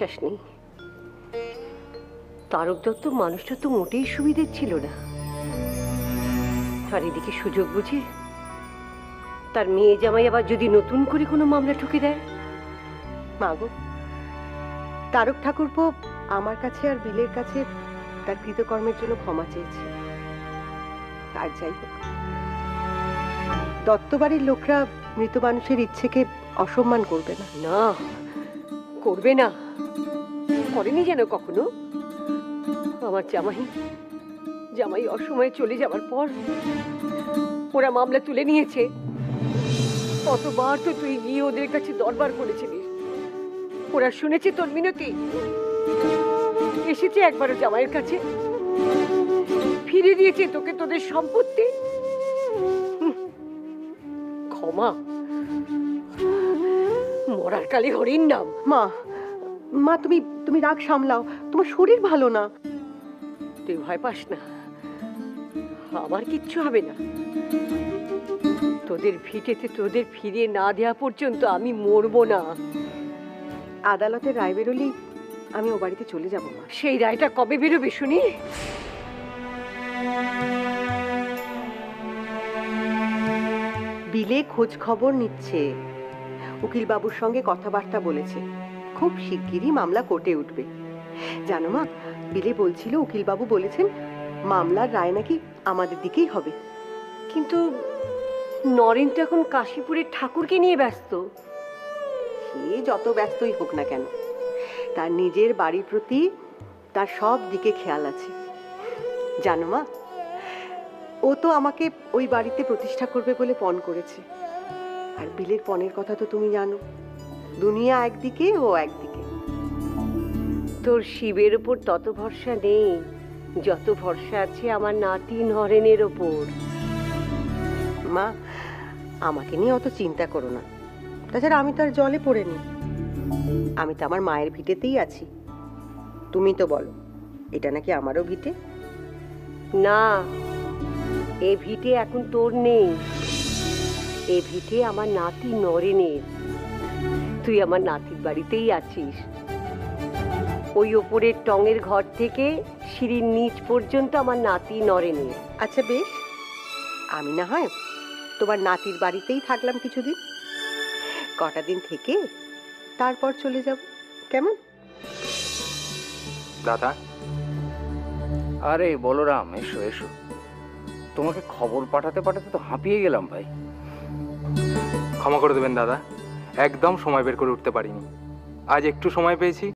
বিশ্বাস নেই। তারক দত্ত মানুষটা তো মোটেই সুবিধের ছিল না। আর এদিকে সুযোগ বুঝে তার মেয়ে জামাই আবার যদি নতুন করে কোনো মামলা ঠুকে দেয়। মাগো, তারক ঠাকুরপো আমার কাছে আর বিলের কাছে তার কৃতকর্মের জন্য ক্ষমা চেয়েছে। আর যাই হোক, দত্তবাড়ির লোকরা মৃত মানুষের ইচ্ছেকে অসম্মান করবে না। না, করবে না, করেনি যেন কখনো। আমার জামাই অসময়ে চলে যাওয়ার পর ওরা মামলা তুলে নিয়েছে। কতবার তো তুই গিয়ে ওদের কাছে দরবার করেছিলিস, ওরা শুনেছে তোর মিনতি, এসেছে একবারও জামাইয়ের কাছে, ফিরে দিয়েছে তোকে তোদের সম্পত্তি। ক্ষমা মরার কালে হরিণ নাম। মা, মা তুমি তুমি রাগ সামলাও, তোমার শরীর ভালো না। তুই ভয় পাস না, আমার কিচ্ছু হবে না। তোদের ভিটেতে তোদের ফিরিয়ে না দেওয়া পর্যন্ত আমি মরবো না। আদালতের রায় বেরোলেই আমি ও বাড়িতে চলে যাব। মা, সেই রায়টা কবে বেরোবে শুনি? বিলে খোঁজ খবর নিচ্ছে, উকিল বাবুর সঙ্গে কথাবার্তা বলেছে, খুব শিগগিরই মামলা কোর্টে উঠবে। জানো মা, বিলে বলছিল উকিল বাবু বলেছেন মামলার রায় নাকি আমাদের দিকেই হবে। কিন্তু নরেন তো এখন কাশীপুরের ঠাকুরকে নিয়ে ব্যস্ত। সে যত ব্যস্তই হোক না কেন, তার নিজের বাড়ির প্রতি তার সব দিকে খেয়াল আছে। জানো মা, ও তো আমাকে ওই বাড়িতে প্রতিষ্ঠা করবে বলে পণ করেছে। আর বিলের পণের কথা তো তুমি জানো, দুনিয়া একদিকে ও একদিকে। তোর শিবের ওপর তত ভরসা নেই যত ভরসা আছে আমার নাতি নরেনের ওপর। মা, আমাকে নিয়ে অত চিন্তা করো না। তাছাড়া আমি তো আর জলে পড়েনি, আমি তো আমার মায়ের ভিটেতেই আছি। তুমি তো বলো এটা নাকি আমারও ভিটে। না, এ ভিটে এখন তোর নেই, এ ভিটে আমার নাতি নরেনের। তুই আমার নাতির বাড়িতেই আছিস। ওই ওপরের টঙের ঘর থেকে সিঁড়ির নিচ পর্যন্ত আমার নাতি নরেনের। আচ্ছা বেশ, আমি না হয় তোমার নাতির বাড়িতেই থাকলাম কিছুদিন, কটা দিন থেকে তারপর চলে যাব, কেমন? দাদা, আরে বলরাম, এসো এসো। তোমাকে খবর পাঠাতে পাঠাতে তো হাঁপিয়ে গেলাম ভাই। ক্ষমা করে দেবেন দাদা, একদম সময় বের করে উঠতে পারিনি। আজ একটু সময় পেয়েছি,